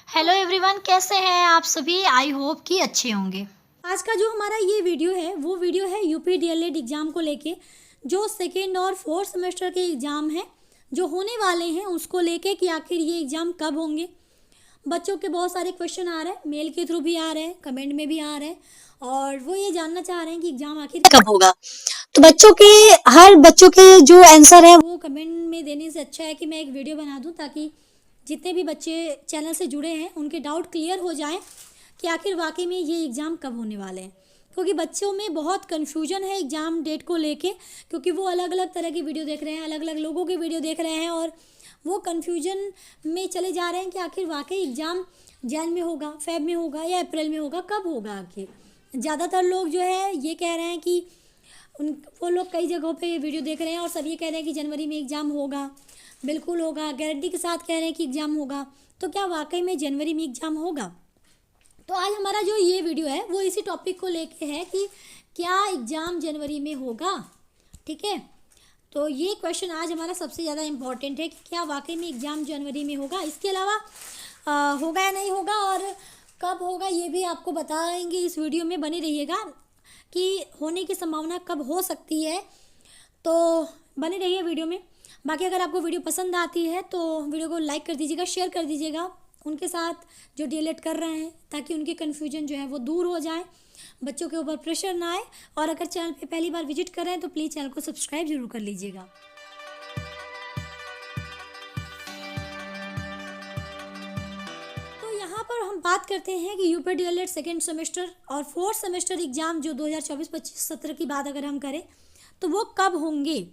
Hello everyone, कैसे हैं आप सभी। आई होप कि अच्छे होंगे। आज का जो हमारा ये वीडियो है वो वीडियो है यूपी डीएलएड एग्ज़ाम को लेके। जो सेकेंड और फोर्थ सेमेस्टर के एग्ज़ाम हैं जो होने वाले हैं उसको लेके कि आखिर ये एग्ज़ाम कब होंगे। बच्चों के बहुत सारे क्वेश्चन आ रहे हैं, मेल के थ्रू भी आ रहे हैं, कमेंट में भी आ रहे हैं और वो ये जानना चाह रहे हैं कि एग्ज़ाम आखिर कब होगा। तो बच्चों के हर बच्चों के जो आंसर है वो कमेंट में देने से अच्छा है कि मैं एक वीडियो बना दूं ताकि जितने भी बच्चे चैनल से जुड़े हैं उनके डाउट क्लियर हो जाएं कि आखिर वाकई में ये एग्ज़ाम कब होने वाले हैं। क्योंकि बच्चों में बहुत कन्फ्यूजन है एग्ज़ाम डेट को लेके, क्योंकि वो अलग अलग तरह की वीडियो देख रहे हैं, अलग अलग लोगों की वीडियो देख रहे हैं और वो कन्फ्यूजन में चले जा रहे हैं कि आखिर वाकई एग्ज़ाम जैन में होगा, फेब में होगा या अप्रैल में होगा, कब होगा आखिर। ज़्यादातर लोग जो है ये कह रहे हैं कि वो लोग कई जगहों पे ये वीडियो देख रहे हैं और सब ये कह रहे हैं कि जनवरी में एग्ज़ाम होगा, बिल्कुल होगा, गारंटी के साथ कह रहे हैं कि एग्ज़ाम होगा। तो क्या वाकई में जनवरी में एग्ज़ाम होगा? तो आज हमारा जो ये वीडियो है वो इसी टॉपिक को लेके है कि क्या एग्ज़ाम जनवरी में होगा। ठीक है, तो ये क्वेश्चन आज हमारा सबसे ज़्यादा इम्पॉर्टेंट है कि क्या वाकई में एग्ज़ाम जनवरी में होगा। इसके अलावा होगा या नहीं होगा और कब होगा ये भी आपको बताएंगे। इस वीडियो में बने रहिएगा कि होने की संभावना कब हो सकती है, तो बने रहिए वीडियो में। बाकी अगर आपको वीडियो पसंद आती है तो वीडियो को लाइक कर दीजिएगा, शेयर कर दीजिएगा उनके साथ जो डीएलएड कर रहे हैं, ताकि उनकी कन्फ्यूजन जो है वो दूर हो जाए, बच्चों के ऊपर प्रेशर ना आए। और अगर चैनल पे पहली बार विजिट कर रहे हैं तो प्लीज़ चैनल को सब्सक्राइब जरूर कर लीजिएगा। तो यहाँ पर हम बात करते हैं कि यूपी डीएलएड सेकेंड सेमेस्टर और फोर्थ सेमेस्टर एग्ज़ाम जो 2024-25 सत्र की बात अगर हम करें तो वो कब होंगे।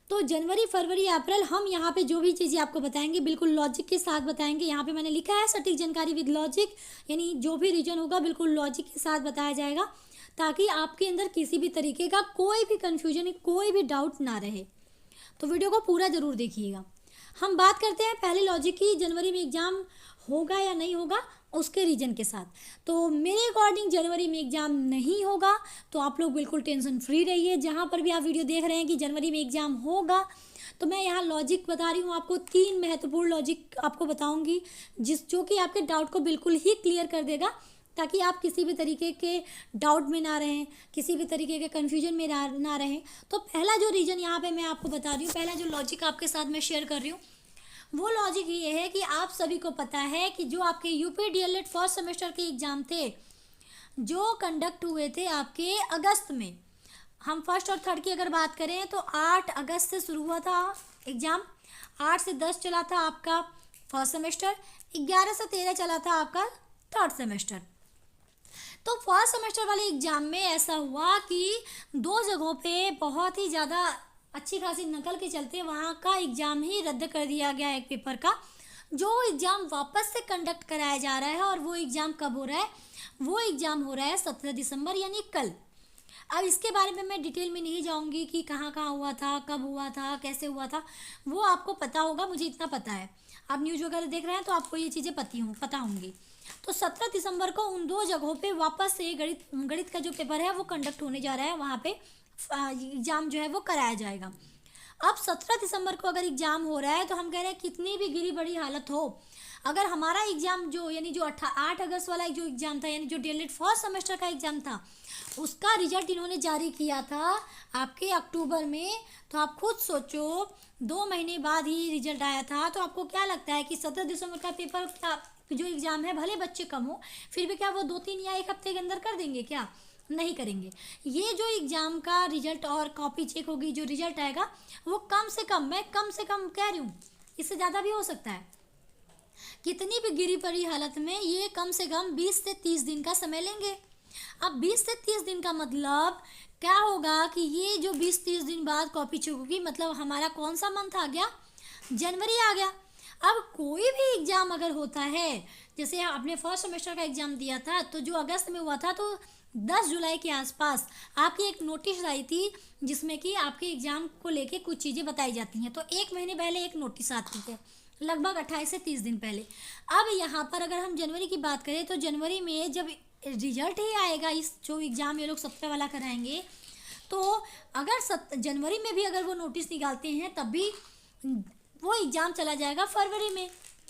तो जनवरी, फरवरी, अप्रैल, हम यहाँ पे जो भी चीज़ें आपको बताएंगे बिल्कुल लॉजिक के साथ बताएंगे। यहाँ पे मैंने लिखा है सटीक जानकारी विद लॉजिक, यानी जो भी रीजन होगा बिल्कुल लॉजिक के साथ बताया जाएगा ताकि आपके अंदर किसी भी तरीके का कोई भी कन्फ्यूजन, कोई भी डाउट ना रहे। तो वीडियो को पूरा ज़रूर देखिएगा। हम बात करते हैं पहले लॉजिक की, जनवरी में एग्ज़ाम होगा या नहीं होगा उसके रीजन के साथ। तो मेरे अकॉर्डिंग जनवरी में एग्ज़ाम नहीं होगा, तो आप लोग बिल्कुल टेंशन फ्री रहिए। जहाँ पर भी आप वीडियो देख रहे हैं कि जनवरी में एग्ज़ाम होगा, तो मैं यहाँ लॉजिक बता रही हूँ आपको, 3 महत्वपूर्ण लॉजिक आपको बताऊँगी जो कि आपके डाउट को बिल्कुल ही क्लियर कर देगा, ताकि आप किसी भी तरीके के डाउट में ना रहें, किसी भी तरीके के कन्फ्यूजन में ना रहें। तो पहला जो रीज़न यहाँ पे मैं आपको बता रही हूँ, पहला जो लॉजिक आपके साथ मैं शेयर कर रही हूँ वो लॉजिक ये है कि आप सभी को पता है कि जो आपके यूपी डीएलएड फर्स्ट सेमेस्टर के एग्ज़ाम थे जो कंडक्ट हुए थे आपके अगस्त में, हम फर्स्ट और थर्ड की अगर बात करें तो 8 अगस्त से शुरू हुआ था एग्ज़ाम, 8 से 10 चला था आपका फर्स्ट सेमेस्टर, 11 से 13 चला था आपका थर्ड सेमेस्टर। तो फर्स्ट सेमेस्टर वाले एग्ज़ाम में ऐसा हुआ कि 2 जगहों पे बहुत ही ज़्यादा अच्छी खासी नकल के चलते वहाँ का एग्ज़ाम ही रद्द कर दिया गया एक पेपर का। जो एग्ज़ाम वापस से कंडक्ट कराया जा रहा है और वो एग्ज़ाम कब हो रहा है, वो एग्ज़ाम हो रहा है 17 दिसंबर यानी कल। अब इसके बारे में मैं डिटेल में नहीं जाऊंगी कि कहाँ कहाँ हुआ था, कब हुआ था, कैसे हुआ था, वो आपको पता होगा, मुझे इतना पता है। आप न्यूज़ वगैरह देख रहे हैं तो आपको ये चीज़ें पता होंगी। तो 17 दिसंबर को उन 2 जगहों पे वापस से गणित का जो पेपर है वो कंडक्ट होने जा रहा है, वहाँ पे एग्ज़ाम जो है वो कराया जाएगा। अब 17 दिसंबर को अगर एग्ज़ाम हो रहा है तो हम कह रहे हैं कितनी भी गिरी बड़ी हालत हो, अगर हमारा एग्ज़ाम जो यानी जो 8 अगस्त वाला जो एग्ज़ाम था, यानी जो डीएलएड फर्स्ट सेमेस्टर का एग्ज़ाम था, उसका रिजल्ट इन्होंने जारी किया था आपके अक्टूबर में। तो आप खुद सोचो 2 महीने बाद ही रिजल्ट आया था। तो आपको क्या लगता है कि 17 दिसंबर का पेपर जो एग्ज़ाम है, भले बच्चे कम हो फिर भी क्या वो 2-3 या 1 हफ्ते के अंदर कर देंगे? क्या नहीं करेंगे। ये जो एग्ज़ाम का रिजल्ट और कॉपी चेक होगी, जो रिजल्ट आएगा वो कम से कम, मैं कम से कम कह रही हूँ, इससे ज़्यादा भी हो सकता है, कितनी भी गिरी पड़ी हालत में ये कम से कम 20 से 30 दिन का समय लेंगे। अब 20 से 30 दिन का मतलब क्या होगा कि ये जो 20-30 दिन बाद कॉपी चेक होगी, मतलब हमारा कौन सा मंथ आ गया, जनवरी आ गया। अब कोई भी एग्ज़ाम अगर होता है, जैसे आपने फर्स्ट सेमेस्टर का एग्ज़ाम दिया था तो जो अगस्त में हुआ था, तो 10 जुलाई के आसपास आपकी एक नोटिस आई थी जिसमें कि आपके एग्ज़ाम को लेके कुछ चीज़ें बताई जाती हैं। तो 1 महीने पहले एक नोटिस आती है, लगभग 28 से 30 दिन पहले। अब यहाँ पर अगर हम जनवरी की बात करें तो जनवरी में जब रिजल्ट ही आएगा, इस जो एग्ज़ाम ये लोग 17 वाला कराएंगे, तो अगर जनवरी में भी अगर वो नोटिस निकालते हैं तब भी वो एग्ज़ाम चला जाएगा फरवरी में।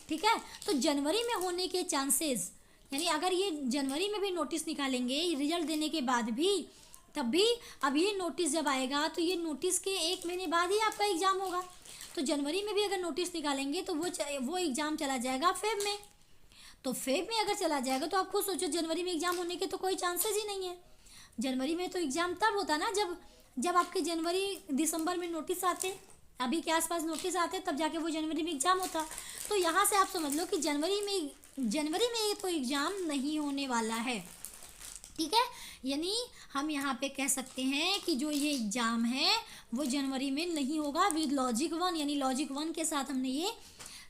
ठीक है। तो जनवरी में होने के चांसेस, यानी अगर ये जनवरी में भी नोटिस निकालेंगे रिजल्ट देने के बाद भी, तब भी अब ये नोटिस जब आएगा तो ये नोटिस के 1 महीने बाद ही आपका एग्ज़ाम होगा। तो जनवरी में भी अगर नोटिस निकालेंगे तो वो एग्ज़ाम चला जाएगा फेब में। तो फेब में अगर चला जाएगा तो आप खुद सोचो जनवरी में एग्ज़ाम होने के तो कोई चांसेस ही नहीं है। जनवरी में तो एग्ज़ाम तब होता ना जब आपके जनवरी दिसंबर में नोटिस आते, अभी के आसपास नोटिस आते, तब जाके वो जनवरी में एग्ज़ाम होता। तो यहाँ से आप समझ लो कि जनवरी में तो एग्ज़ाम नहीं होने वाला है, ठीक है। यानी हम यहाँ पे कह सकते हैं कि जो ये एग्ज़ाम है वो जनवरी में नहीं होगा विद लॉजिक 1, यानी लॉजिक 1 के साथ हमने ये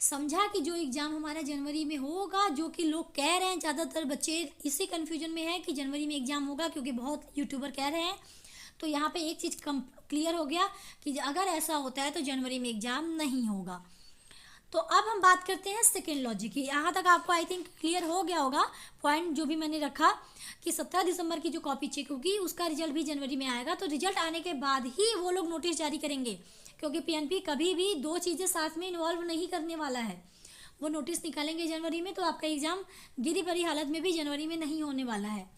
समझा कि जो एग्ज़ाम हमारा जनवरी में होगा, जो कि लोग कह रहे हैं, ज़्यादातर बच्चे इसी कन्फ्यूजन में है कि जनवरी में एग्ज़ाम होगा क्योंकि बहुत यूट्यूबर कह रहे हैं। तो यहाँ पे एक चीज़ क्लियर हो गया कि अगर ऐसा होता है तो जनवरी में एग्ज़ाम नहीं होगा। तो अब हम बात करते हैं सेकेंड लॉजिक की। यहाँ तक आपको आई थिंक क्लियर हो गया होगा पॉइंट जो भी मैंने रखा कि 17 दिसंबर की जो कॉपी चेक होगी उसका रिजल्ट भी जनवरी में आएगा। तो रिजल्ट आने के बाद ही वो लोग नोटिस जारी करेंगे, क्योंकि पीएनपी कभी भी 2 चीज़ें साथ में इन्वॉल्व नहीं करने वाला है। वो नोटिस निकालेंगे जनवरी में तो आपका एग्ज़ाम गिरी पड़ी हालत में भी जनवरी में नहीं होने वाला है।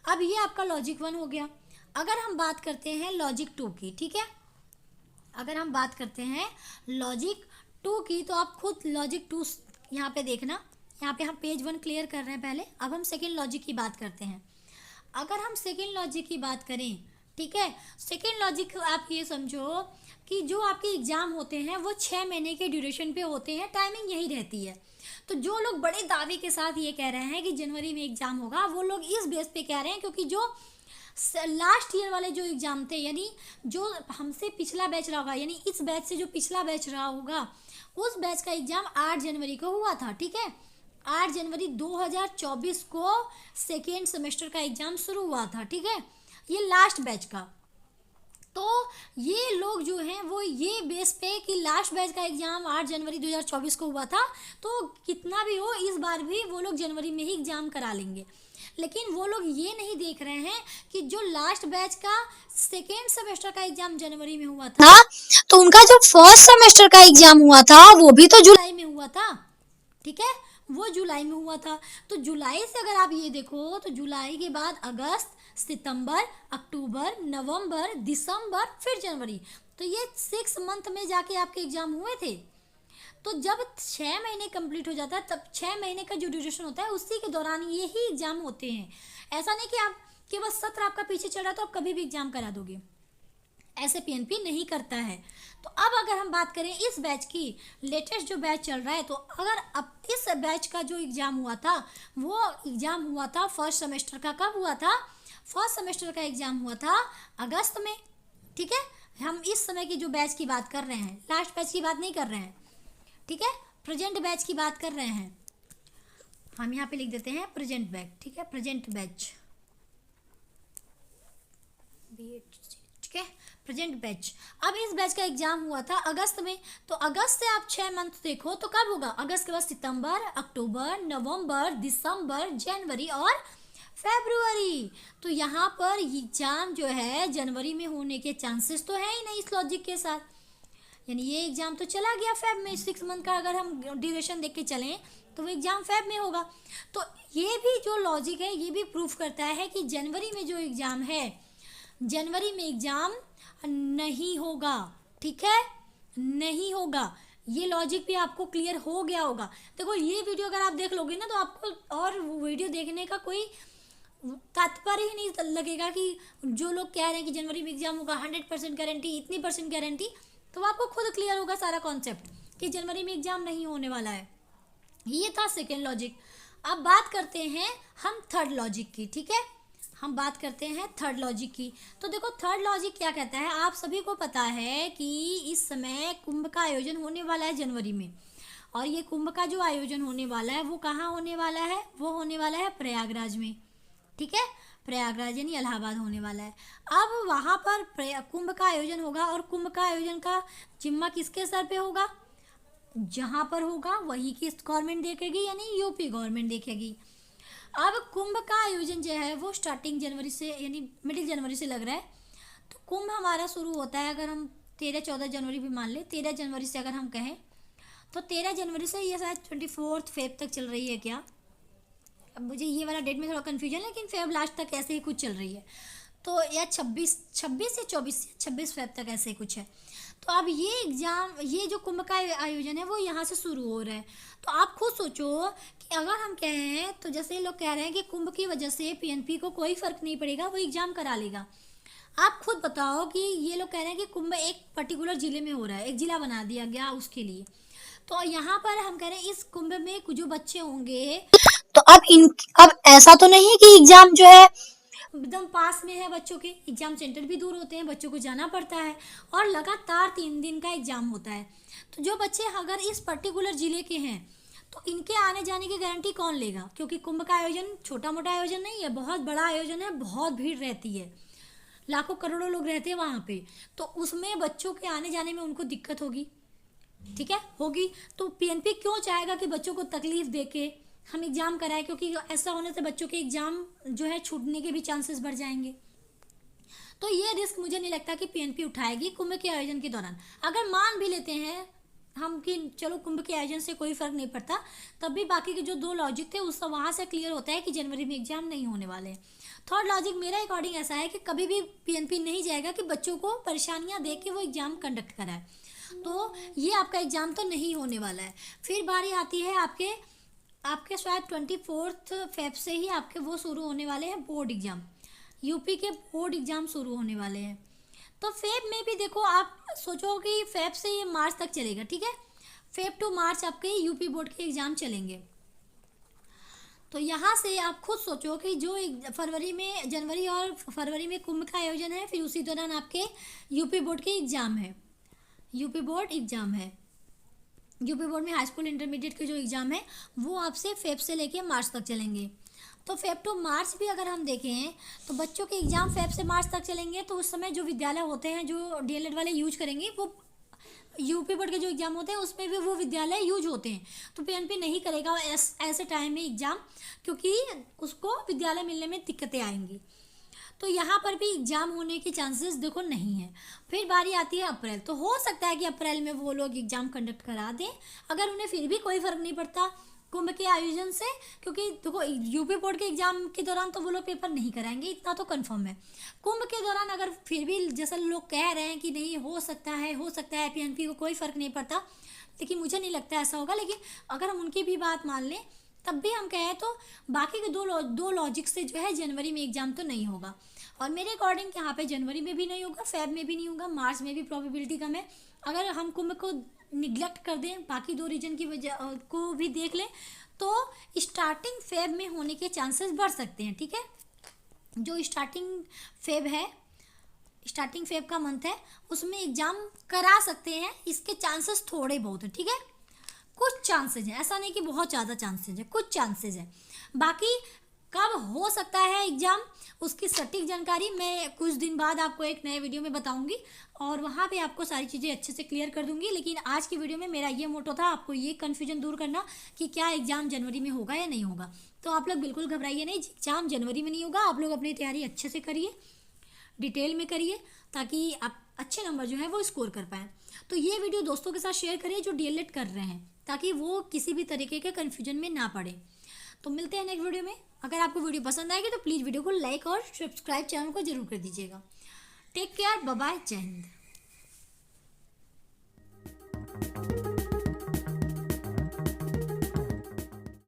अब ये आपका लॉजिक 1 हो गया। अगर हम बात करते हैं लॉजिक 2 की, ठीक है, अगर हम बात करते हैं लॉजिक 2 की, तो आप खुद लॉजिक 2 यहाँ पे देखना। यहाँ पे हम पेज 1 क्लियर कर रहे हैं पहले। अब हम सेकेंड लॉजिक की बात करते हैं। अगर हम सेकेंड लॉजिक की बात करें, ठीक है, सेकेंड लॉजिक आप ये समझो कि जो आपके एग्ज़ाम होते हैं वो 6 महीने के ड्यूरेशन पे होते हैं, टाइमिंग यही रहती है। तो जो लोग बड़े दावे के साथ ये कह रहे हैं कि जनवरी में एग्ज़ाम होगा, वो लोग इस बेस पे कह रहे हैं क्योंकि जो लास्ट ईयर वाले जो एग्ज़ाम थे, यानी जो हमसे पिछला बैच रहा होगा, यानी इस बैच से जो पिछला बैच रहा होगा, उस बैच का एग्ज़ाम 8 जनवरी को हुआ था, ठीक है। 8 जनवरी 2024 को सेकेंड सेमेस्टर का एग्ज़ाम शुरू हुआ था, ठीक है, ये लास्ट बैच का। तो ये लोग जो हैं वो ये बेस पे कि लास्ट बैच का एग्ज़ाम 8 जनवरी 2024 को हुआ था, तो कितना भी हो इस बार भी वो लोग जनवरी में ही एग्ज़ाम करा लेंगे। लेकिन वो लोग ये नहीं देख रहे हैं कि जो लास्ट बैच का सेकेंड सेमेस्टर का एग्ज़ाम जनवरी में हुआ था, तो उनका जो फर्स्ट सेमेस्टर का एग्ज़ाम हुआ था वो भी तो जुलाई में हुआ था, ठीक है, वो जुलाई में हुआ था। तो जुलाई से अगर आप ये देखो तो जुलाई के बाद अगस्त, सितंबर, अक्टूबर, नवंबर, दिसंबर, फिर जनवरी, तो ये 6 मंथ में जाके आपके एग्ज़ाम हुए थे। तो जब 6 महीने कंप्लीट हो जाता है तब 6 महीने का जो ड्यूरेशन होता है उसी के दौरान ये ही एग्ज़ाम होते हैं। ऐसा नहीं कि आप केवल सत्र आपका पीछे चढ़ा तो आप कभी भी एग्ज़ाम करा दोगे, ऐसे पीएनपी नहीं करता है। तो अब अगर हम बात करें इस बैच की, लेटेस्ट जो बैच चल रहा है, तो अगर अब इस बैच का जो एग्ज़ाम हुआ था वो एग्ज़ाम हुआ था फर्स्ट सेमेस्टर का, कब हुआ था, फर्स्ट सेमेस्टर का एग्ज़ाम हुआ था अगस्त में, ठीक है। हम इस समय की जो बैच की बात कर रहे हैं, लास्ट बैच की बात नहीं कर रहे हैं, ठीक है, प्रेजेंट बैच की बात कर रहे हैं। हम यहाँ पे लिख देते हैं प्रेजेंट बैच, ठीक है, प्रेजेंट बैच, ठीक है, प्रेजेंट बैच। अब इस बैच का एग्जाम हुआ था अगस्त में, तो अगस्त से आप 6 मंथ देखो तो कब होगा, अगस्त के बाद सितंबर, अक्टूबर, नवंबर, दिसंबर, जनवरी और फरवरी। तो यहाँ पर एग्जाम जो है जनवरी में होने के चांसेस तो है ही नहीं इस लॉजिक के साथ, यानी ये एग्ज़ाम तो चला गया फेब में। 6 मंथ का अगर हम ड्यूरेशन देख के चलें तो वो एग्ज़ाम फेब में होगा। तो ये भी जो लॉजिक है ये भी प्रूफ करता है कि जनवरी में जो एग्ज़ाम है, जनवरी में एग्ज़ाम नहीं होगा, ठीक है, नहीं होगा। ये लॉजिक भी आपको क्लियर हो गया होगा। देखो ये वीडियो अगर आप देख लोगे ना तो आपको और वीडियो देखने का कोई तात्पर्य ही नहीं लगेगा कि जो लोग कह रहे हैं कि जनवरी में एग्ज़ाम होगा 100% गारंटी, इतनी परसेंट गारंटी, तो आपको खुद क्लियर होगा सारा कॉन्सेप्ट कि जनवरी में एग्ज़ाम नहीं होने वाला है। ये था सेकेंड लॉजिक। अब बात करते हैं हम थर्ड लॉजिक की, ठीक है, हम बात करते हैं थर्ड लॉजिक की। तो देखो थर्ड लॉजिक क्या कहता है, आप सभी को पता है कि इस समय कुंभ का आयोजन होने वाला है जनवरी में, और ये कुंभ का जो आयोजन होने वाला है वो कहाँ होने वाला है, वो होने वाला है प्रयागराज में, ठीक है, प्रयागराज यानी इलाहाबाद होने वाला है। अब वहाँ पर कुंभ का आयोजन होगा, और कुंभ का आयोजन का जिम्मा किसके सर पे होगा, जहाँ पर होगा वही की गवर्नमेंट देखेगी, यानी यूपी गवर्नमेंट देखेगी। अब कुंभ का आयोजन जो है वो स्टार्टिंग जनवरी से यानी मिडिल जनवरी से लग रहा है। तो कुंभ हमारा शुरू होता है, अगर हम 13-14 जनवरी भी मान ले, 13 जनवरी से अगर हम कहें तो 13 जनवरी से ये शायद 24 फेब तक चल रही है क्या, अब मुझे ये वाला डेट में थोड़ा कन्फ्यूजन है, लेकिन फेब लास्ट तक ऐसे ही कुछ चल रही है। तो या 26 या 26 फेब तक ऐसे ही कुछ है। तो अब ये एग्ज़ाम, ये जो कुंभ का आयोजन है वो यहाँ से शुरू हो रहा है। तो आप खुद सोचो कि अगर हम कहें तो जैसे लोग कह रहे हैं कि कुंभ की वजह से पीएनपी को कोई फ़र्क नहीं पड़ेगा, वो एग्ज़ाम करा लेगा। आप खुद बताओ कि ये लोग कह रहे हैं कि कुंभ एक पर्टिकुलर ज़िले में हो रहा है, एक ज़िला बना दिया गया उसके लिए। तो यहाँ पर हम कह रहे हैं इस कुंभ में कुछ जो बच्चे होंगे, तो अब ऐसा तो नहीं कि एग्जाम जो है एकदम पास में है, बच्चों के एग्ज़ाम सेंटर भी दूर होते हैं, बच्चों को जाना पड़ता है और लगातार 3 दिन का एग्ज़ाम होता है। तो जो बच्चे अगर इस पर्टिकुलर ज़िले के हैं तो इनके आने जाने की गारंटी कौन लेगा, क्योंकि कुंभ का आयोजन छोटा मोटा आयोजन नहीं है, बहुत बड़ा आयोजन है, बहुत भीड़ रहती है, लाखों करोड़ों लोग रहते हैं वहाँ पे। तो उसमें बच्चों के आने जाने में उनको दिक्कत होगी, ठीक है, होगी। तो पीएनपी क्यों चाहेगा कि बच्चों को तकलीफ दे के हम एग्ज़ाम कराएं, क्योंकि ऐसा होने से बच्चों के एग्ज़ाम जो है छूटने के भी चांसेस बढ़ जाएंगे। तो ये रिस्क मुझे नहीं लगता कि पीएनपी उठाएगी कुंभ के आयोजन के दौरान। अगर मान भी लेते हैं हम कि चलो कुंभ के आयोजन से कोई फ़र्क नहीं पड़ता, तब भी बाकी के जो 2 लॉजिक थे उस वहाँ से क्लियर होता है कि जनवरी में एग्ज़ाम नहीं होने वाले हैं। थर्ड लॉजिक मेरा अकॉर्डिंग ऐसा है कि कभी भी पीएनपी नहीं जाएगा कि बच्चों को परेशानियाँ दे के वो एग्ज़ाम कंडक्ट कराए। तो ये आपका एग्ज़ाम तो नहीं होने वाला है। फिर बारी आती है आपके शायद 24 फेब से ही आपके वो शुरू होने वाले हैं बोर्ड एग्ज़ाम, यूपी के बोर्ड एग्ज़ाम शुरू होने वाले हैं। तो फेब में भी देखो, आप सोचो कि फेब से ये मार्च तक चलेगा, ठीक है, फेब टू मार्च आपके यूपी बोर्ड के एग्ज़ाम चलेंगे। तो यहाँ से आप खुद सोचो कि जो जनवरी और फरवरी में कुंभ का आयोजन है, फिर उसी दौरान आपके यूपी बोर्ड के एग्ज़ाम है, यूपी बोर्ड एग्ज़ाम है। यूपी बोर्ड में हाई स्कूल इंटरमीडिएट के जो एग्ज़ाम है वो आपसे फेब से लेके मार्च तक चलेंगे। तो फेब टू मार्च भी अगर हम देखें तो बच्चों के एग्ज़ाम फेब से मार्च तक चलेंगे। तो उस समय जो विद्यालय होते हैं जो डीएलएड वाले यूज करेंगे, वो यूपी बोर्ड के जो एग्ज़ाम होते हैं उसमें भी वो विद्यालय यूज होते हैं। तो पीएनपी नहीं करेगा ऐसे टाइम में एग्ज़ाम, क्योंकि उसको विद्यालय मिलने में दिक्कतें आएंगी। तो यहाँ पर भी एग्ज़ाम होने के चांसेस देखो नहीं है। फिर बारी आती है अप्रैल। तो हो सकता है कि अप्रैल में वो लोग एग्ज़ाम कंडक्ट करा दें, अगर उन्हें फिर भी कोई फ़र्क नहीं पड़ता कुंभ के आयोजन से, क्योंकि देखो यूपी बोर्ड के एग्ज़ाम के दौरान तो वो लोग पेपर नहीं कराएंगे, इतना तो कंफर्म है। कुंभ के दौरान अगर फिर भी जैसा लोग कह रहे हैं कि नहीं हो सकता है पीएनपी को कोई फ़र्क नहीं पड़ता, लेकिन मुझे नहीं लगता ऐसा होगा। लेकिन अगर हम उनकी भी बात मान लें तब भी हम कहें तो बाकी के दो लॉजिक से जो है जनवरी में एग्ज़ाम तो नहीं होगा। और मेरे अकॉर्डिंग यहाँ पे जनवरी में भी नहीं होगा, फेब में भी नहीं होगा, मार्च में भी प्रोबेबिलिटी कम है। अगर हम कुंभ को निगलेक्ट कर दें, बाकी 2 रीजन की वजह को भी देख लें, तो स्टार्टिंग फेब में होने के चांसेस बढ़ सकते हैं, ठीक है। जो स्टार्टिंग फेब का मंथ है उसमें एग्ज़ाम करा सकते हैं, इसके चांसेस थोड़े बहुत हैं, ठीक है, कुछ चांसेस हैं, ऐसा नहीं कि बहुत ज़्यादा चांसेस हैं, कुछ चांसेस हैं। बाकी कब हो सकता है एग्ज़ाम, उसकी सटीक जानकारी मैं कुछ दिन बाद आपको एक नए वीडियो में बताऊंगी और वहाँ पे आपको सारी चीज़ें अच्छे से क्लियर कर दूंगी। लेकिन आज की वीडियो में मेरा ये मोटो था आपको ये कन्फ्यूजन दूर करना कि क्या एग्ज़ाम जनवरी में होगा या नहीं होगा। तो आप लोग बिल्कुल घबराइए नहीं, एग्ज़ाम जनवरी में नहीं होगा। आप लोग अपनी तैयारी अच्छे से करिए, डिटेल में करिए, ताकि आप अच्छे नंबर जो है वो स्कोर कर पाएँ। तो ये वीडियो दोस्तों के साथ शेयर करिए जो डीएलएड कर रहे हैं, ताकि वो किसी भी तरीके के कन्फ्यूजन में ना पड़े। तो मिलते हैं नेक्स्ट वीडियो में। अगर आपको वीडियो पसंद आएगी तो प्लीज़ वीडियो को लाइक और सब्सक्राइब चैनल को जरूर कर दीजिएगा। टेक केयर, बाय बाय, जय हिंद।